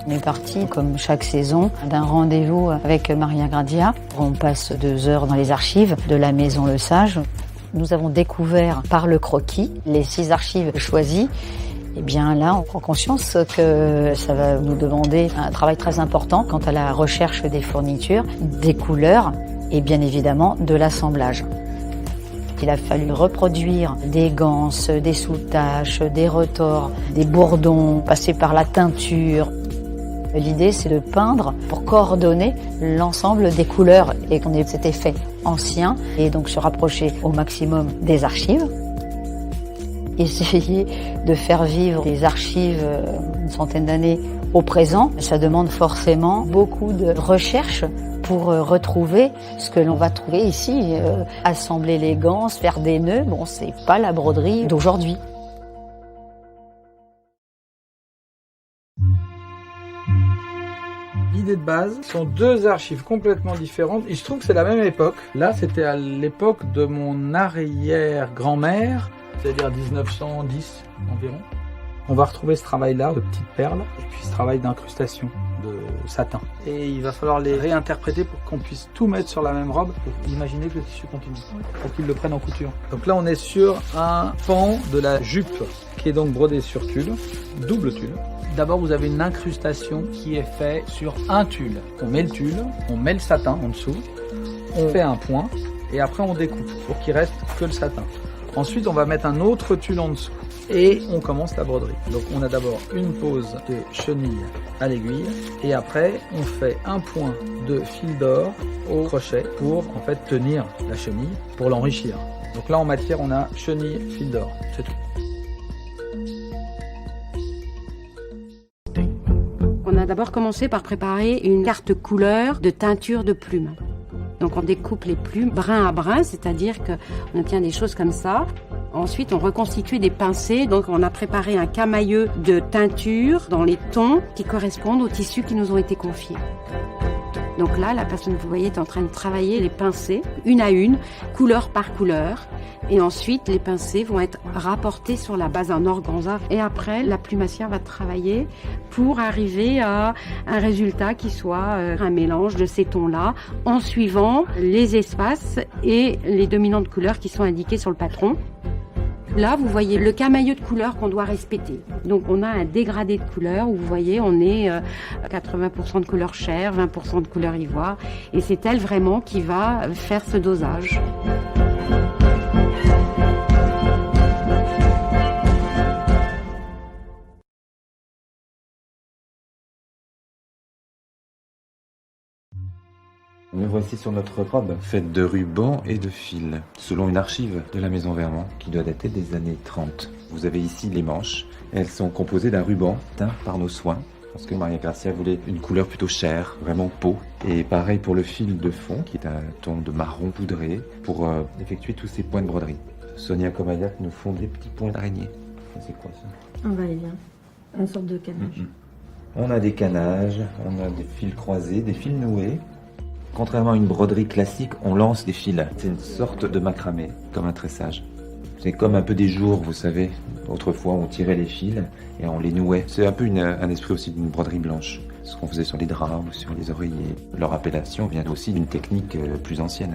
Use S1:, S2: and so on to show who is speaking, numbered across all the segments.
S1: On est parti, comme chaque saison, d'un rendez-vous avec Maria Gradia. On passe 2 heures dans les archives de la Maison Le Sage. Nous avons découvert par le croquis les 6 archives choisies. Et bien là, on prend conscience que ça va nous demander un travail très important quant à la recherche des fournitures, des couleurs et bien évidemment de l'assemblage. Il a fallu reproduire des ganses, des sous-taches, des retors, des bourdons, passer par la teinture. L'idée, c'est de peindre pour coordonner l'ensemble des couleurs et qu'on ait cet effet ancien et donc se rapprocher au maximum des archives. Essayer de faire vivre les archives une centaine d'années au présent, ça demande forcément beaucoup de recherche pour retrouver ce que l'on va trouver ici. Assembler les ganses, faire des nœuds, bon, c'est pas la broderie d'aujourd'hui.
S2: L'idée de base sont 2 archives complètement différentes. Il se trouve que c'est la même époque. Là, c'était à l'époque de mon arrière-grand-mère, c'est-à-dire 1910 environ. On va retrouver ce travail-là de petites perles et puis ce travail d'incrustation de satin. Et il va falloir les réinterpréter pour qu'on puisse tout mettre sur la même robe et imaginer que le tissu continue, pour qu'ils le prennent en couture. Donc là, on est sur un pan de la jupe qui est donc brodé sur tulle, double tulle. D'abord, vous avez une incrustation qui est faite sur un tulle. On met le tulle, on met le satin en dessous, on fait un point et après on découpe pour qu'il reste que le satin. Ensuite, on va mettre un autre tulle en dessous et on commence la broderie. Donc, on a d'abord une pose de chenille à l'aiguille et après, on fait un point de fil d'or au crochet pour en fait tenir la chenille, pour l'enrichir. Donc là, en matière, on a chenille, fil d'or, c'est tout.
S3: On a d'abord commencé par préparer une carte couleur de teinture de plumes. Donc on découpe les plumes brin à brin, c'est-à-dire qu'on obtient des choses comme ça. Ensuite, on reconstitue des pincées. Donc on a préparé un camailleux de teinture dans les tons qui correspondent aux tissus qui nous ont été confiés. Donc là, la personne que vous voyez est en train de travailler les pincées, une à une, couleur par couleur. Et ensuite, les pincées vont être rapportées sur la base d'un organza. Et après, la plumassière va travailler pour arriver à un résultat qui soit un mélange de ces tons-là, en suivant les espaces et les dominantes couleurs qui sont indiquées sur le patron. Là, vous voyez le camailleux de couleurs qu'on doit respecter. Donc, on a un dégradé de couleurs où vous voyez, on est 80% de couleur chair, 20% de couleur ivoire. Et c'est elle vraiment qui va faire ce dosage.
S4: Nous voici sur notre robe, faite de rubans et de fils, selon une archive de la Maison Vermont qui doit dater des années 30. Vous avez ici les manches. Elles sont composées d'un ruban teint par nos soins, parce que Maria Gracia voulait une couleur plutôt chair, vraiment peau. Et pareil pour le fil de fond, qui est un ton de marron poudré, pour effectuer tous ces points de broderie. Sonia Comayac nous font des petits points d'araignée. C'est quoi ça?
S5: Un va-et-vient, une sorte de canage.
S4: On a des canages, on a des fils croisés, des fils noués. Contrairement à une broderie classique, on lance des fils. C'est une sorte de macramé, comme un tressage. C'est comme un peu des jours, vous savez. Autrefois, on tirait les fils et on les nouait. C'est un peu un esprit aussi d'une broderie blanche. Ce qu'on faisait sur les draps ou sur les oreillers. Leur appellation vient aussi d'une technique plus ancienne.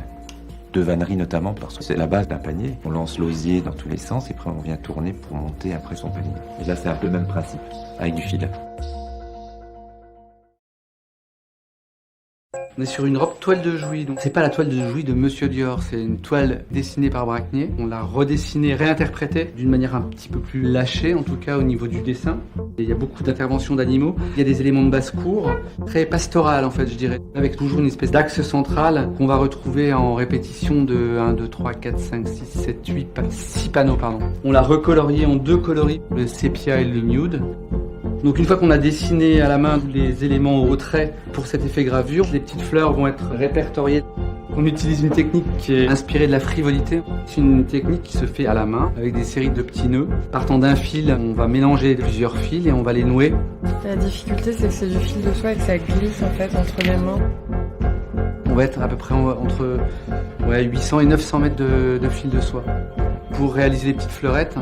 S4: De vannerie notamment, parce que c'est la base d'un panier. On lance l'osier dans tous les sens et après on vient tourner pour monter après son panier. Et là, c'est un peu le même principe, avec du fil.
S6: On est sur une robe toile de Jouy, donc c'est pas la toile de Jouy de Monsieur Dior, c'est une toile dessinée par Bracquenier. On l'a redessinée, réinterprétée d'une manière un petit peu plus lâchée, en tout cas au niveau du dessin. Et il y a beaucoup d'interventions d'animaux. Il y a des éléments de basse-cour, très pastoral en fait, je dirais, avec toujours une espèce d'axe central qu'on va retrouver en répétition de 1, 2, 3, 4, 5, 6, 7, 8, 6 panneaux, pardon. On l'a recolorié en 2 coloris, le sépia et le nude. Donc une fois qu'on a dessiné à la main les éléments au trait pour cet effet gravure, les petites fleurs vont être répertoriées. On utilise une technique qui est inspirée de la frivolité. C'est une technique qui se fait à la main avec des séries de petits nœuds. Partant d'un fil, on va mélanger plusieurs fils et on va les nouer.
S5: La difficulté, c'est que c'est du fil de soie et que ça glisse en fait entre les mains.
S6: On va être à peu près entre 800 et 900 mètres de fil de soie. Pour réaliser les petites fleurettes,